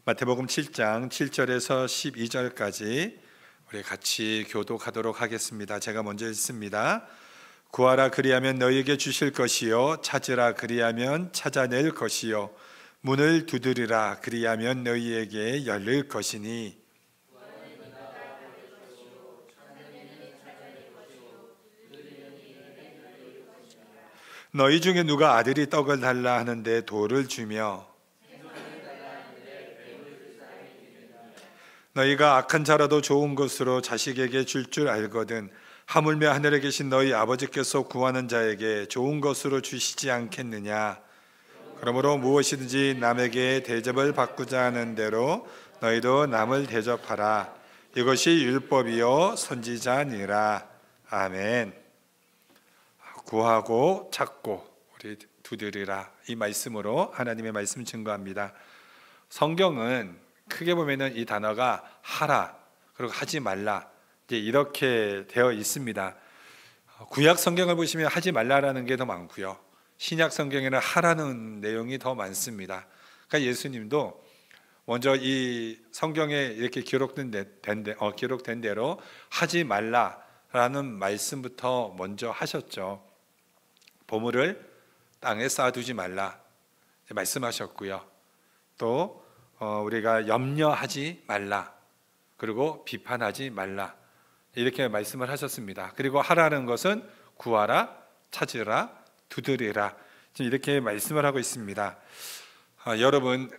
마태복음 7장 7절에서 12절까지 우리 같이 교독하도록 하겠습니다. 제가 먼저 읽습니다. 구하라 그리하면 너희에게 주실 것이요 찾으라 그리하면 찾아낼 것이요 문을 두드리라 그리하면 너희에게 열릴 것이니 너희 중에 누가 아들이 떡을 달라 하는데 돌을 주며 너희가 악한 자라도 좋은 것으로 자식에게 줄 알거든 하물며 하늘에 계신 너희 아버지께서 구하는 자에게 좋은 것으로 주시지 않겠느냐. 그러므로 무엇이든지 남에게 대접을 받고자 하는 대로 너희도 남을 대접하라. 이것이 율법이요 선지자니라. 아멘. 구하고 찾고 우리 두드리라, 이 말씀으로 하나님의 말씀 증거합니다. 성경은 크게 보면은 이 단어가 하라 그리고 하지 말라 이렇게 되어 있습니다. 구약 성경을 보시면 하지 말라라는 게 더 많고요, 신약 성경에는 하라는 내용이 더 많습니다. 그러니까 예수님도 먼저 이 성경에 이렇게 기록된 대로 하지 말라라는 말씀부터 먼저 하셨죠. 보물을 땅에 쌓아두지 말라 말씀하셨고요. 또 우리가 염려하지 말라, 그리고 비판하지 말라 이렇게 말씀을 하셨습니다. 그리고 하라는 것은 구하라, 찾으라, 두드리라 이렇게 말씀을 하고 있습니다. 여러분,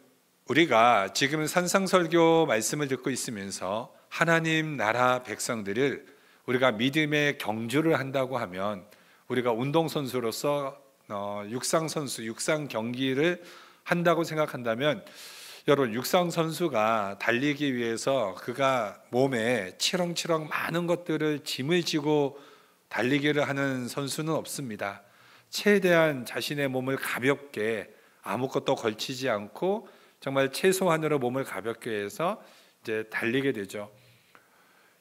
우리가 지금 산상설교 말씀을 듣고 있으면서 하나님 나라 백성들을 우리가 믿음의 경주를 한다고 하면, 우리가 운동선수로서 육상선수, 육상 경기를 한다고 생각한다면, 여러분, 육상 선수가 달리기 위해서 그가 몸에 치렁치렁 많은 것들을 짐을 지고 달리기를 하는 선수는 없습니다. 최대한 자신의 몸을 가볍게 아무것도 걸치지 않고 정말 최소한으로 몸을 가볍게 해서 이제 달리게 되죠.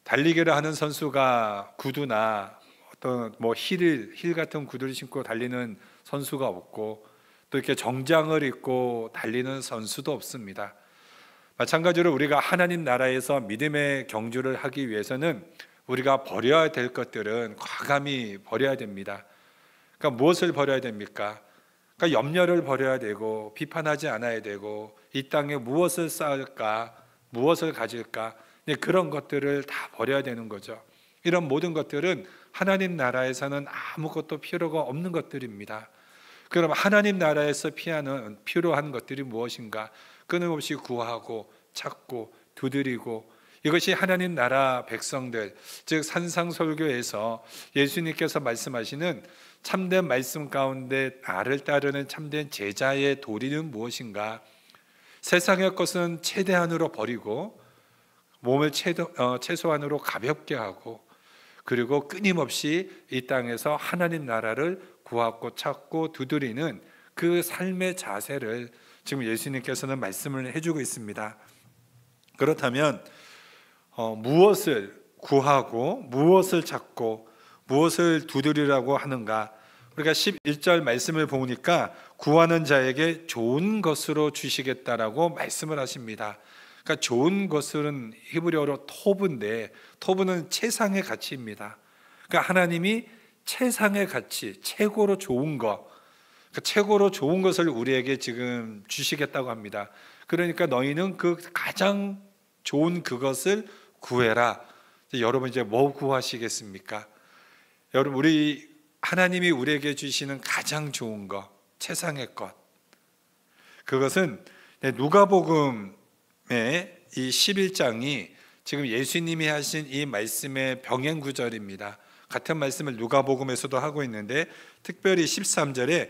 달리기를 하는 선수가 구두나 어떤 힐 같은 구두를 신고 달리는 선수가 없고, 또 이렇게 정장을 입고 달리는 선수도 없습니다. 마찬가지로 우리가 하나님 나라에서 믿음의 경주를 하기 위해서는 우리가 버려야 될 것들은 과감히 버려야 됩니다. 그러니까 무엇을 버려야 됩니까? 그러니까 염려를 버려야 되고, 비판하지 않아야 되고, 이 땅에 무엇을 쌓을까, 무엇을 가질까, 그런 것들을 다 버려야 되는 거죠. 이런 모든 것들은 하나님 나라에서는 아무것도 필요가 없는 것들입니다. 그럼 하나님 나라에서 필요한 것들이 무엇인가? 끊임없이 구하고 찾고 두드리고, 이것이 하나님 나라 백성들, 즉 산상설교에서 예수님께서 말씀하시는 참된 말씀 가운데 나를 따르는 참된 제자의 도리는 무엇인가? 세상의 것은 최대한으로 버리고 몸을 최소한으로 가볍게 하고, 그리고 끊임없이 이 땅에서 하나님 나라를 구하고 찾고 두드리는 그 삶의 자세를 지금 예수님께서는 말씀을 해주고 있습니다. 그렇다면 무엇을 구하고 무엇을 찾고 무엇을 두드리라고 하는가? 우리가 11절 말씀을 보니까 구하는 자에게 좋은 것으로 주시겠다라고 말씀을 하십니다. 그러니까 좋은 것은 히브리어로 토브인데, 토브는 최상의 가치입니다. 그러니까 하나님이 최상의 가치, 최고로 좋은 것, 그러니까 최고로 좋은 것을 우리에게 지금 주시겠다고 합니다. 그러니까 너희는 그 가장 좋은 그것을 구해라. 여러분, 이제 뭐 구하시겠습니까? 여러분, 하나님이 우리에게 주시는 가장 좋은 것, 최상의 것, 그것은 누가복음의 이 11장이 지금 예수님이 하신 이 말씀의 병행 구절입니다. 같은 말씀을 누가복음에서도 하고 있는데, 특별히 13절에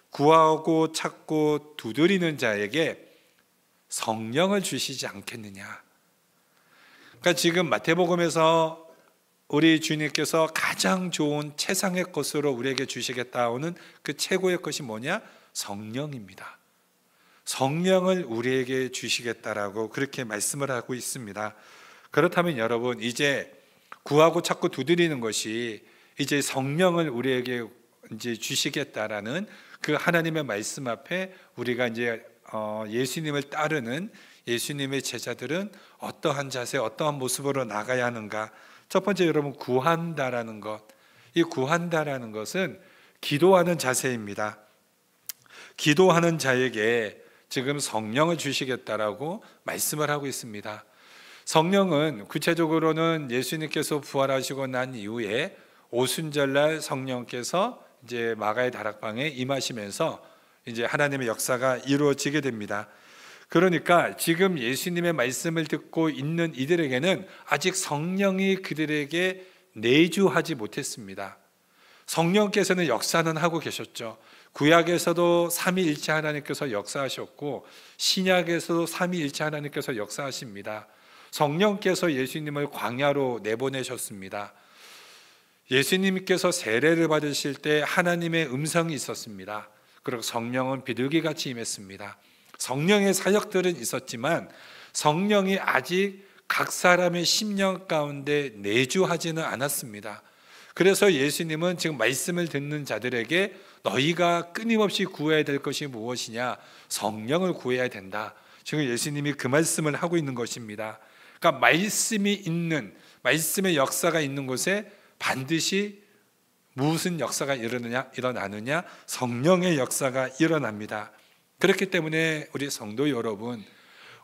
구하고 찾고 두드리는 자에게 성령을 주시지 않겠느냐. 그러니까 지금 마태복음에서 우리 주님께서 가장 좋은 최상의 것으로 우리에게 주시겠다 하는 그 최고의 것이 뭐냐? 성령입니다. 성령을 우리에게 주시겠다라고 그렇게 말씀을 하고 있습니다. 그렇다면 여러분, 이제 구하고 찾고 두드리는 것이 이제 성령을 우리에게 이제 주시겠다라는 그 하나님의 말씀 앞에 우리가 이제 예수님을 따르는 예수님의 제자들은 어떠한 자세, 어떠한 모습으로 나가야 하는가? 첫 번째, 여러분, 구한다라는 것. 이 구한다라는 것은 기도하는 자세입니다. 기도하는 자에게 지금 성령을 주시겠다라고 말씀을 하고 있습니다. 성령은 구체적으로는 예수님께서 부활하시고 난 이후에 오순절날 성령께서 이제 마가의 다락방에 임하시면서 이제 하나님의 역사가 이루어지게 됩니다. 그러니까 지금 예수님의 말씀을 듣고 있는 이들에게는 아직 성령이 그들에게 내주하지 못했습니다. 성령께서는 역사는 하고 계셨죠. 구약에서도 삼위일체 하나님께서 역사하셨고 신약에서도 삼위일체 하나님께서 역사하십니다. 성령께서 예수님을 광야로 내보내셨습니다. 예수님께서 세례를 받으실 때 하나님의 음성이 있었습니다. 그리고 성령은 비둘기같이 임했습니다. 성령의 사역들은 있었지만 성령이 아직 각 사람의 심령 가운데 내주하지는 않았습니다. 그래서 예수님은 지금 말씀을 듣는 자들에게 너희가 끊임없이 구해야 될 것이 무엇이냐? 성령을 구해야 된다. 지금 예수님이 그 말씀을 하고 있는 것입니다. 그러니까 말씀이 있는, 말씀의 역사가 있는 곳에 반드시 무슨 역사가 일어나느냐? 성령의 역사가 일어납니다. 그렇기 때문에 우리 성도 여러분,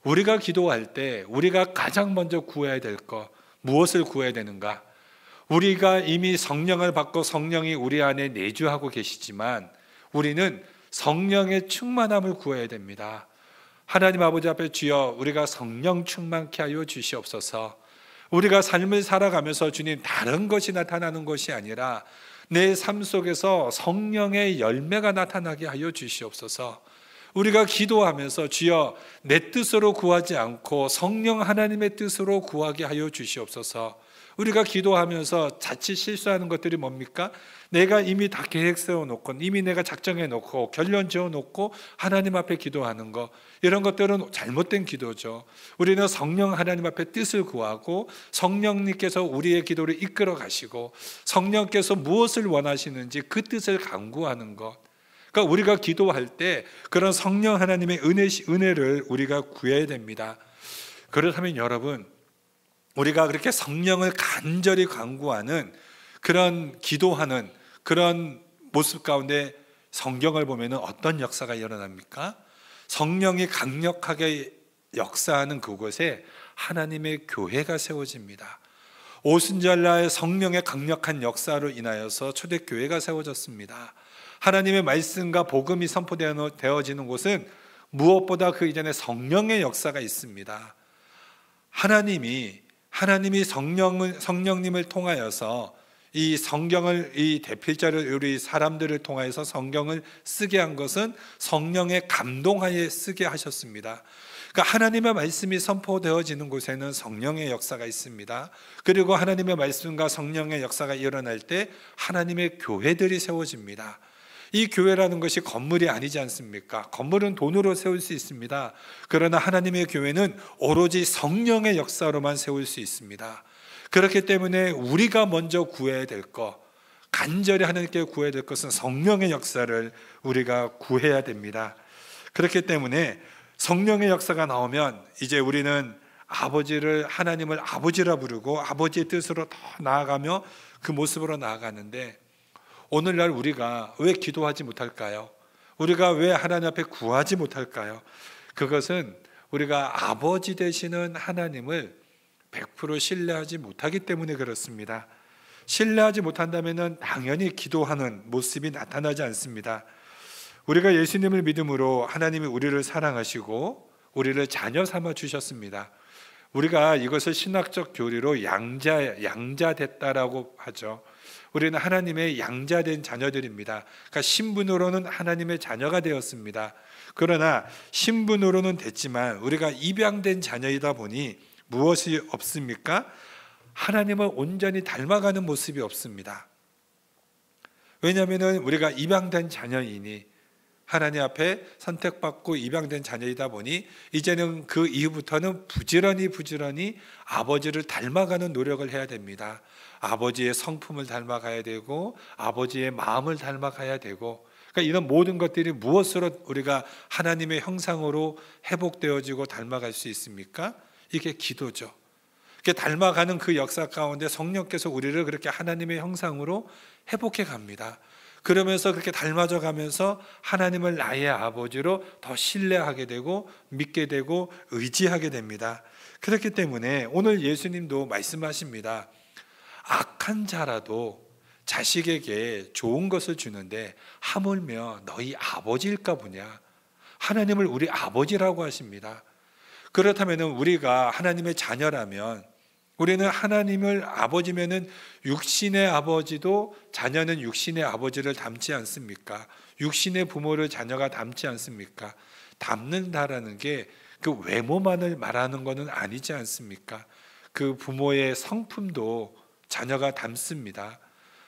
우리가 기도할 때 우리가 가장 먼저 구해야 될 것, 무엇을 구해야 되는가? 우리가 이미 성령을 받고 성령이 우리 안에 내주하고 계시지만 우리는 성령의 충만함을 구해야 됩니다. 하나님 아버지 앞에 주여 우리가 성령 충만케 하여 주시옵소서. 우리가 삶을 살아가면서 주님 다른 것이 나타나는 것이 아니라 내 삶 속에서 성령의 열매가 나타나게 하여 주시옵소서. 우리가 기도하면서 주여 내 뜻으로 구하지 않고 성령 하나님의 뜻으로 구하게 하여 주시옵소서. 우리가 기도하면서 자칫 실수하는 것들이 뭡니까? 내가 이미 다 계획 세워놓고 이미 내가 작정해놓고 결론 지어놓고 하나님 앞에 기도하는 것, 이런 것들은 잘못된 기도죠. 우리는 성령 하나님 앞에 뜻을 구하고 성령님께서 우리의 기도를 이끌어 가시고 성령께서 무엇을 원하시는지 그 뜻을 간구하는 것. 그러니까 우리가 기도할 때 그런 성령 하나님의 은혜를 우리가 구해야 됩니다. 그렇다면 여러분, 우리가 그렇게 성령을 간절히 간구하는 그런 기도하는 그런 모습 가운데 성경을 보면 어떤 역사가 일어납니까? 성령이 강력하게 역사하는 그곳에 하나님의 교회가 세워집니다. 오순절날 성령의 강력한 역사로 인하여서 초대교회가 세워졌습니다. 하나님의 말씀과 복음이 선포되어지는 곳은 무엇보다 그 이전에 성령의 역사가 있습니다. 하나님이 성령님을 통하여서 이 성경을, 이 대필자를 우리 사람들을 통하여서 성경을 쓰게 한 것은 성령의 감동하에 쓰게 하셨습니다. 그러니까 하나님의 말씀이 선포되어지는 곳에는 성령의 역사가 있습니다. 그리고 하나님의 말씀과 성령의 역사가 일어날 때 하나님의 교회들이 세워집니다. 이 교회라는 것이 건물이 아니지 않습니까? 건물은 돈으로 세울 수 있습니다. 그러나 하나님의 교회는 오로지 성령의 역사로만 세울 수 있습니다. 그렇기 때문에 우리가 먼저 구해야 될 것, 간절히 하나님께 구해야 될 것은 성령의 역사를 우리가 구해야 됩니다. 그렇기 때문에 성령의 역사가 나오면 이제 우리는 하나님을 아버지라 부르고 아버지의 뜻으로 더 나아가며 그 모습으로 나아가는데, 오늘날 우리가 왜 기도하지 못할까요? 우리가 왜 하나님 앞에 구하지 못할까요? 그것은 우리가 아버지 되시는 하나님을 100% 신뢰하지 못하기 때문에 그렇습니다. 신뢰하지 못한다면 당연히 기도하는 모습이 나타나지 않습니다. 우리가 예수님을 믿음으로 하나님이 우리를 사랑하시고 우리를 자녀 삼아 주셨습니다. 우리가 이것을 신학적 교리로 양자됐다라고 하죠. 우리는 하나님의 양자된 자녀들입니다. 그러니까 신분으로는 하나님의 자녀가 되었습니다. 그러나 신분으로는 됐지만 우리가 입양된 자녀이다 보니 무엇이 없습니까? 하나님을 온전히 닮아가는 모습이 없습니다. 왜냐하면 우리가 입양된 자녀이니, 하나님 앞에 선택받고 입양된 자녀이다 보니 이제는 그 이후부터는 부지런히 아버지를 닮아가는 노력을 해야 됩니다. 아버지의 성품을 닮아가야 되고 아버지의 마음을 닮아가야 되고, 그러니까 이런 모든 것들이 무엇으로 우리가 하나님의 형상으로 회복되어지고 닮아갈 수 있습니까? 이게 기도죠. 이렇게 닮아가는 그 역사 가운데 성령께서 우리를 그렇게 하나님의 형상으로 회복해 갑니다. 그러면서 그렇게 닮아져 가면서 하나님을 나의 아버지로 더 신뢰하게 되고 믿게 되고 의지하게 됩니다. 그렇기 때문에 오늘 예수님도 말씀하십니다. 악한 자라도 자식에게 좋은 것을 주는데 하물며 너희 아버지일까 보냐. 하나님을 우리 아버지라고 하십니다. 그렇다면 우리가 하나님의 자녀라면, 우리는 하나님을 아버지면은 육신의 아버지도 자녀는 육신의 아버지를 닮지 않습니까? 육신의 부모를 자녀가 닮지 않습니까? 닮는다라는 게 그 외모만을 말하는 것은 아니지 않습니까? 그 부모의 성품도 자녀가 닮습니다.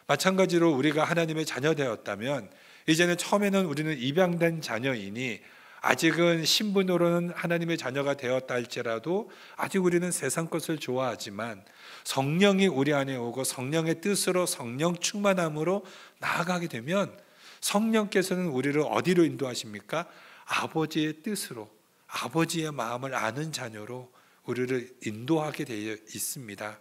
마찬가지로 우리가 하나님의 자녀 되었다면 이제는 처음에는 우리는 입양된 자녀이니 아직은 신분으로는 하나님의 자녀가 되었다 할지라도 아직 우리는 세상 것을 좋아하지만 성령이 우리 안에 오고 성령의 뜻으로 성령 충만함으로 나아가게 되면 성령께서는 우리를 어디로 인도하십니까? 아버지의 뜻으로, 아버지의 마음을 아는 자녀로 우리를 인도하게 되어 있습니다.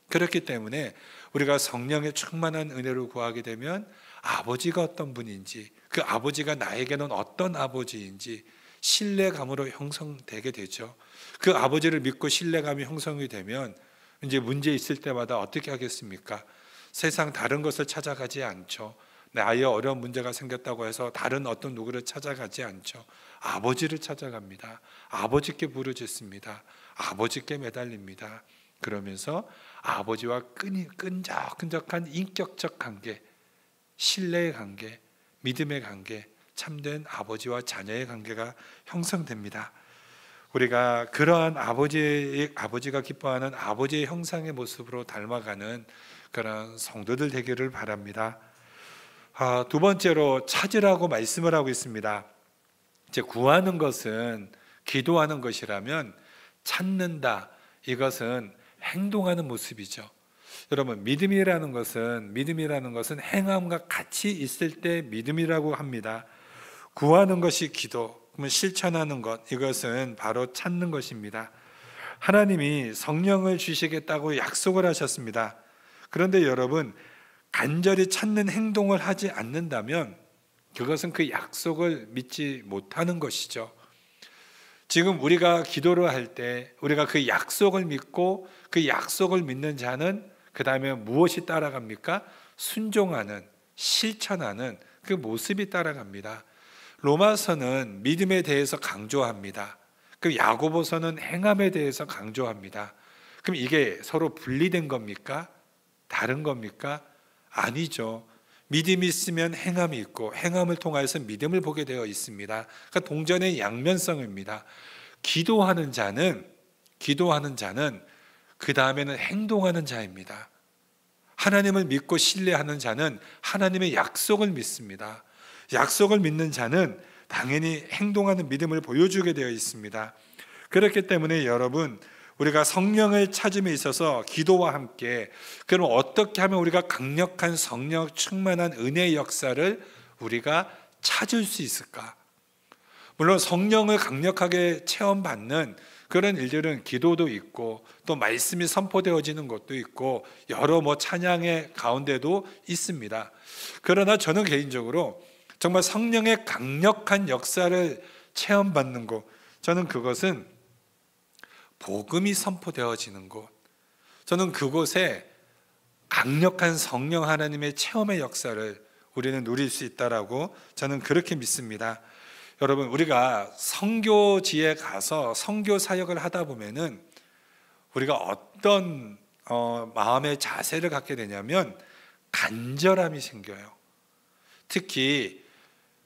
그렇기 때문에 우리가 성령의 충만한 은혜를 구하게 되면 아버지가 어떤 분인지, 그 아버지가 나에게는 어떤 아버지인지 신뢰감으로 형성되게 되죠. 그 아버지를 믿고 신뢰감이 형성이 되면 이제 문제 있을 때마다 어떻게 하겠습니까? 세상 다른 것을 찾아가지 않죠. 나의 어려운 문제가 생겼다고 해서 다른 어떤 누구를 찾아가지 않죠. 아버지를 찾아갑니다. 아버지께 부르짖습니다. 아버지께 매달립니다. 그러면서 아버지와 끈적끈적한 인격적 관계, 신뢰의 관계, 믿음의 관계, 참된 아버지와 자녀의 관계가 형성됩니다. 우리가 그러한 아버지가 기뻐하는 아버지의 형상의 모습으로 닮아가는 그런 성도들 되기를 바랍니다. 두 번째로 찾으라고 말씀을 하고 있습니다. 이제 구하는 것은 기도하는 것이라면 찾는다, 이것은 행동하는 모습이죠. 여러분, 믿음이라는 것은 행함과 같이 있을 때 믿음이라고 합니다. 구하는 것이 기도, 그러면 실천하는 것, 이것은 바로 찾는 것입니다. 하나님이 성령을 주시겠다고 약속을 하셨습니다. 그런데 여러분, 간절히 찾는 행동을 하지 않는다면 그것은 그 약속을 믿지 못하는 것이죠. 지금 우리가 기도를 할 때 우리가 그 약속을 믿고 그 약속을 믿는 자는 그 다음에 무엇이 따라갑니까? 순종하는, 실천하는 그 모습이 따라갑니다. 로마서는 믿음에 대해서 강조합니다. 그 야고보서는 행함에 대해서 강조합니다. 그럼 이게 서로 분리된 겁니까? 다른 겁니까? 아니죠. 믿음이 있으면 행함이 있고 행함을 통해서 믿음을 보게 되어 있습니다. 그러니까 동전의 양면성입니다. 기도하는 자는 그 다음에는 행동하는 자입니다. 하나님을 믿고 신뢰하는 자는 하나님의 약속을 믿습니다. 약속을 믿는 자는 당연히 행동하는 믿음을 보여주게 되어 있습니다. 그렇기 때문에 여러분, 우리가 성령을 찾음에 있어서 기도와 함께, 그럼 어떻게 하면 우리가 강력한 성령 충만한 은혜의 역사를 우리가 찾을 수 있을까? 물론 성령을 강력하게 체험받는 그런 일들은 기도도 있고 또 말씀이 선포되어지는 것도 있고 여러 찬양의 가운데도 있습니다. 그러나 저는 개인적으로 정말 성령의 강력한 역사를 체험받는 곳, 저는 그것은 복음이 선포되어지는 곳, 저는 그곳에 강력한 성령 하나님의 체험의 역사를 우리는 누릴 수 있다라고 저는 그렇게 믿습니다. 여러분, 우리가 선교지에 가서 선교 사역을 하다 보면은 우리가 어떤 마음의 자세를 갖게 되냐면 간절함이 생겨요. 특히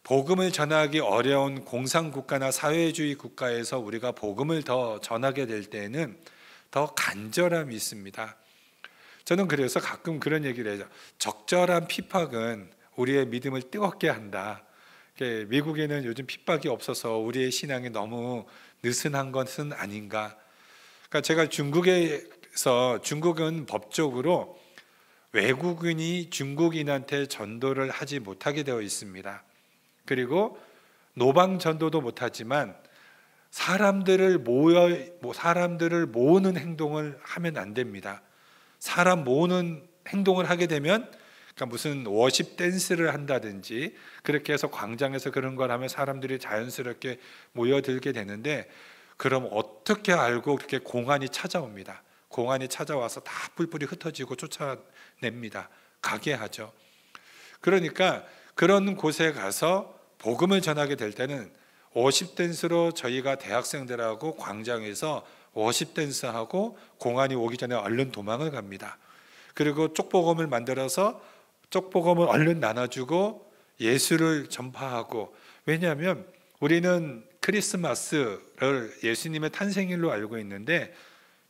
복음을 전하기 어려운 공산국가나 사회주의 국가에서 우리가 복음을 더 전하게 될 때에는 더 간절함이 있습니다. 저는 그래서 가끔 그런 얘기를 해요. 적절한 핍박은 우리의 믿음을 뜨겁게 한다. 미국에는 요즘 핍박이 없어서 우리의 신앙이 너무 느슨한 것은 아닌가. 그러니까 제가 중국은 법적으로 외국인이 중국인한테 전도를 하지 못하게 되어 있습니다. 그리고 노방 전도도 못하지만 사람들을 모으는 행동을 하면 안 됩니다. 사람 모으는 행동을 하게 되면, 그러니까 무슨 워십 댄스를 한다든지 그렇게 해서 광장에서 그런 걸 하면 사람들이 자연스럽게 모여들게 되는데, 그럼 어떻게 알고 그렇게 공안이 찾아옵니다. 공안이 찾아와서 다 뿔뿔이 흩어지고 쫓아냅니다. 가게 하죠. 그러니까 그런 곳에 가서 복음을 전하게 될 때는 워십 댄스로 저희가 대학생들하고 광장에서 워십 댄스하고 공안이 오기 전에 얼른 도망을 갑니다. 그리고 쪽복음을 만들어서 쪽복음을 얼른 나눠주고 예수를 전파하고, 왜냐하면 우리는 크리스마스를 예수님의 탄생일로 알고 있는데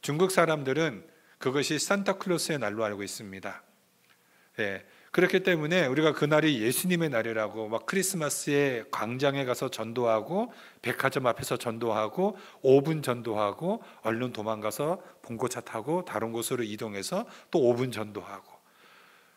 중국 사람들은 그것이 산타클로스의 날로 알고 있습니다. 예, 그렇기 때문에 우리가 그날이 예수님의 날이라고 막 크리스마스에 광장에 가서 전도하고 백화점 앞에서 전도하고 5분 전도하고 얼른 도망가서 봉고차 타고 다른 곳으로 이동해서 또 5분 전도하고,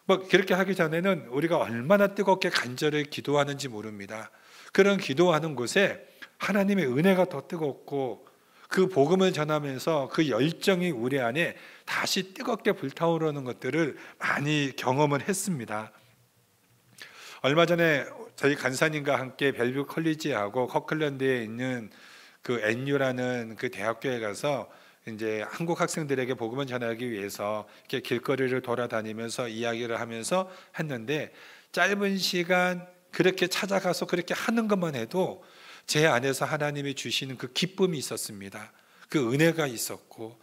뭐 그렇게 하기 전에는 우리가 얼마나 뜨겁게 간절히 기도하는지 모릅니다. 그런 기도하는 곳에 하나님의 은혜가 더 뜨겁고 그 복음을 전하면서 그 열정이 우리 안에 다시 뜨겁게 불타오르는 것들을 많이 경험을 했습니다. 얼마 전에 저희 간사님과 함께 벨뷰 컬리지하고 커클랜드에 있는 그 NU라는 그 대학교에 가서 이제 한국 학생들에게 복음을 전하기 위해서 이렇게 길거리를 돌아다니면서 이야기를 하면서 했는데, 짧은 시간 그렇게 찾아가서 그렇게 하는 것만 해도 제 안에서 하나님이 주시는 그 기쁨이 있었습니다. 그 은혜가 있었고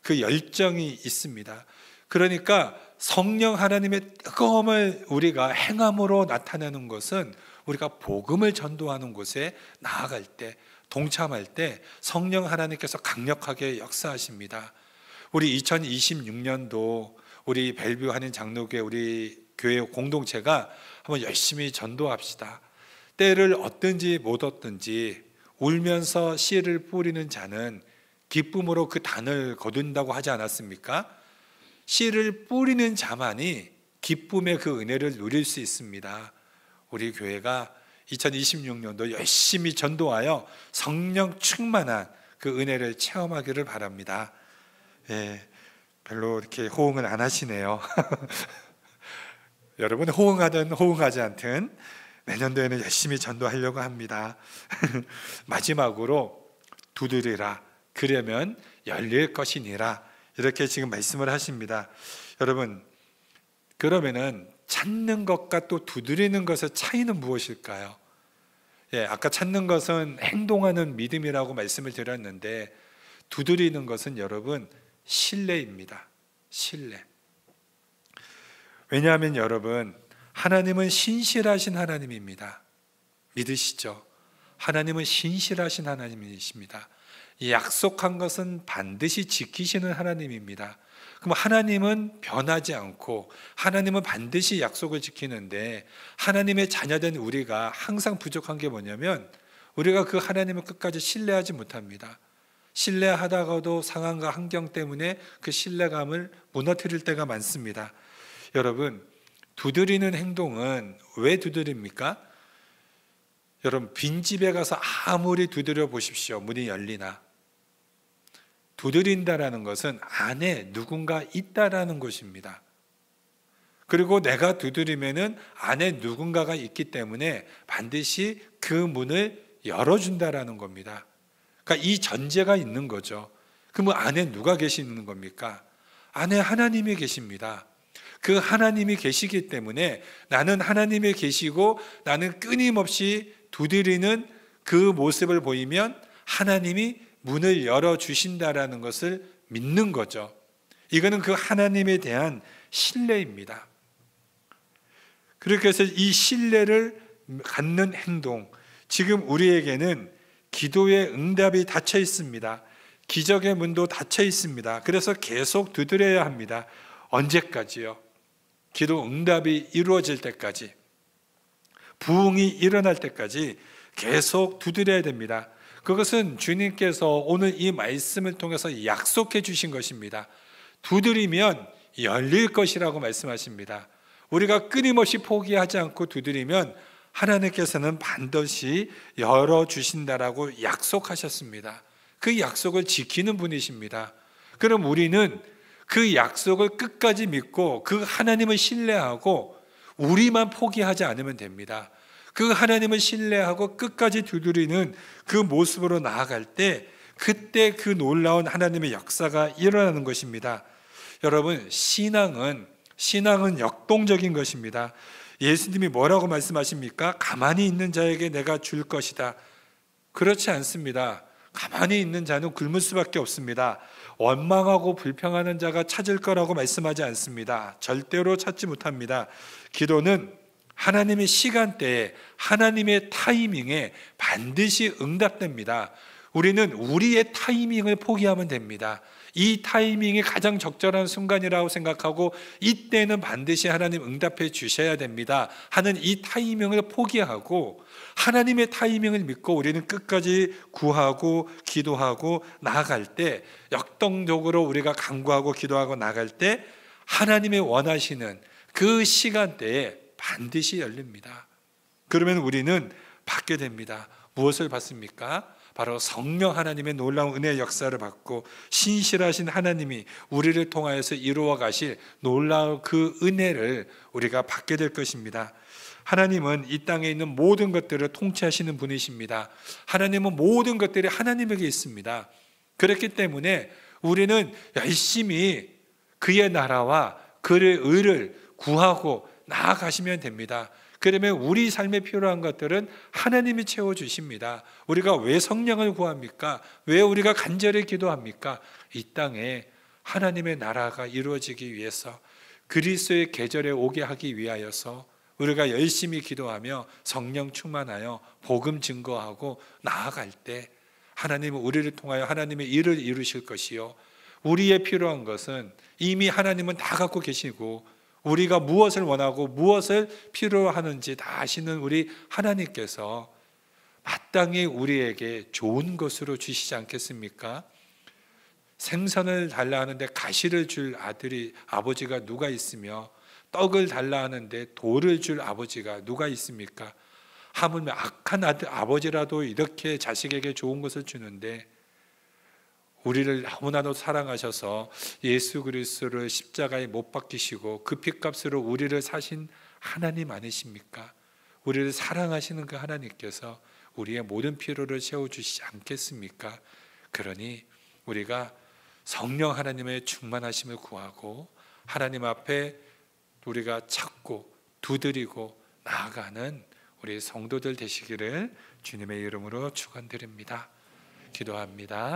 그 열정이 있습니다. 그러니까 성령 하나님의 뜨거움을 우리가 행함으로 나타내는 것은 우리가 복음을 전도하는 곳에 나아갈 때, 동참할 때 성령 하나님께서 강력하게 역사하십니다. 우리 2026년도 우리 벨뷰 한인 장로교회 우리 교회 공동체가 한번 열심히 전도합시다. 때를 얻든지 못 얻든지 울면서 씨를 뿌리는 자는 기쁨으로 그 단을 거둔다고 하지 않았습니까? 씨를 뿌리는 자만이 기쁨의 그 은혜를 누릴 수 있습니다. 우리 교회가 2026년도 열심히 전도하여 성령 충만한 그 은혜를 체험하기를 바랍니다. 예, 별로 이렇게 호응을 안 하시네요. 여러분, 호응하든 호응하지 않든 내년도에는 열심히 전도하려고 합니다. 마지막으로 두드리라, 그러면 열릴 것이니라, 이렇게 지금 말씀을 하십니다. 여러분, 그러면은 찾는 것과 또 두드리는 것의 차이는 무엇일까요? 예, 아까 찾는 것은 행동하는 믿음이라고 말씀을 드렸는데, 두드리는 것은 여러분 신뢰입니다. 신뢰. 왜냐하면 여러분, 하나님은 신실하신 하나님입니다. 믿으시죠? 하나님은 신실하신 하나님이십니다. 약속한 것은 반드시 지키시는 하나님입니다. 그럼 하나님은 변하지 않고 하나님은 반드시 약속을 지키는데, 하나님의 자녀된 우리가 항상 부족한 게 뭐냐면 우리가 그 하나님을 끝까지 신뢰하지 못합니다. 신뢰하다가도 상황과 환경 때문에 그 신뢰감을 무너뜨릴 때가 많습니다. 여러분, 두드리는 행동은 왜 두드립니까? 여러분, 빈집에 가서 아무리 두드려 보십시오. 문이 열리나? 두드린다라는 것은 안에 누군가 있다라는 것입니다. 그리고 내가 두드리면은 안에 누군가가 있기 때문에 반드시 그 문을 열어준다라는 겁니다. 그러니까 이 전제가 있는 거죠. 그럼 안에 누가 계시는 겁니까? 안에 하나님이 계십니다. 그 하나님이 계시기 때문에 나는 하나님이 계시고 나는 끊임없이 두드리는 그 모습을 보이면 하나님이 문을 열어주신다라는 것을 믿는 거죠. 이거는 그 하나님에 대한 신뢰입니다. 그렇게 해서 이 신뢰를 갖는 행동, 지금 우리에게는 기도의 응답이 닫혀 있습니다. 기적의 문도 닫혀 있습니다. 그래서 계속 두드려야 합니다. 언제까지요? 기도 응답이 이루어질 때까지, 부흥이 일어날 때까지 계속 두드려야 됩니다. 그것은 주님께서 오늘 이 말씀을 통해서 약속해 주신 것입니다. 두드리면 열릴 것이라고 말씀하십니다. 우리가 끊임없이 포기하지 않고 두드리면 하나님께서는 반드시 열어주신다라고 약속하셨습니다. 그 약속을 지키는 분이십니다. 그럼 우리는 그 약속을 끝까지 믿고 그 하나님을 신뢰하고 우리만 포기하지 않으면 됩니다. 그 하나님을 신뢰하고 끝까지 두드리는 그 모습으로 나아갈 때 그때 그 놀라운 하나님의 역사가 일어나는 것입니다. 여러분, 신앙은 역동적인 것입니다. 예수님이 뭐라고 말씀하십니까? 가만히 있는 자에게 내가 줄 것이다. 그렇지 않습니다. 가만히 있는 자는 굶을 수밖에 없습니다. 원망하고 불평하는 자가 찾을 거라고 말씀하지 않습니다. 절대로 찾지 못합니다. 기도는 하나님의 시간대에, 하나님의 타이밍에 반드시 응답됩니다. 우리는 우리의 타이밍을 포기하면 됩니다. 이 타이밍이 가장 적절한 순간이라고 생각하고 이때는 반드시 하나님 응답해 주셔야 됩니다 하는 이 타이밍을 포기하고 하나님의 타이밍을 믿고 우리는 끝까지 구하고 기도하고 나아갈 때, 역동적으로 우리가 간구하고 기도하고 나아갈 때 하나님의 원하시는 그 시간대에 반드시 열립니다. 그러면 우리는 받게 됩니다. 무엇을 받습니까? 바로 성령 하나님의 놀라운 은혜의 역사를 받고 신실하신 하나님이 우리를 통하여서 이루어 가실 놀라운 그 은혜를 우리가 받게 될 것입니다. 하나님은 이 땅에 있는 모든 것들을 통치하시는 분이십니다. 하나님은 모든 것들이 하나님에게 있습니다. 그렇기 때문에 우리는 열심히 그의 나라와 그의 의를 구하고 나아가시면 됩니다. 그러면 우리 삶에 필요한 것들은 하나님이 채워주십니다. 우리가 왜 성령을 구합니까? 왜 우리가 간절히 기도합니까? 이 땅에 하나님의 나라가 이루어지기 위해서, 그리스도의 계절에 오게 하기 위하여서 우리가 열심히 기도하며 성령 충만하여 복음 증거하고 나아갈 때 하나님은 우리를 통하여 하나님의 일을 이루실 것이요, 우리의 필요한 것은 이미 하나님은 다 갖고 계시고 우리가 무엇을 원하고 무엇을 필요로 하는지 다 아시는 우리 하나님께서 마땅히 우리에게 좋은 것으로 주시지 않겠습니까? 생선을 달라 하는데 가시를 줄 아버지가 누가 있으며 떡을 달라 하는데 돌을 줄 아버지가 누가 있습니까? 하물며 악한 아버지라도 이렇게 자식에게 좋은 것을 주는데 우리를 너무나도 사랑하셔서 예수 그리스도를 십자가에 못 박히시고 그 핏값으로 우리를 사신 하나님 아니십니까? 우리를 사랑하시는 그 하나님께서 우리의 모든 필요를 채워주시지 않겠습니까? 그러니 우리가 성령 하나님의 충만하심을 구하고 하나님 앞에 우리가 찾고 두드리고 나아가는 우리 성도들 되시기를 주님의 이름으로 축원드립니다. 기도합니다.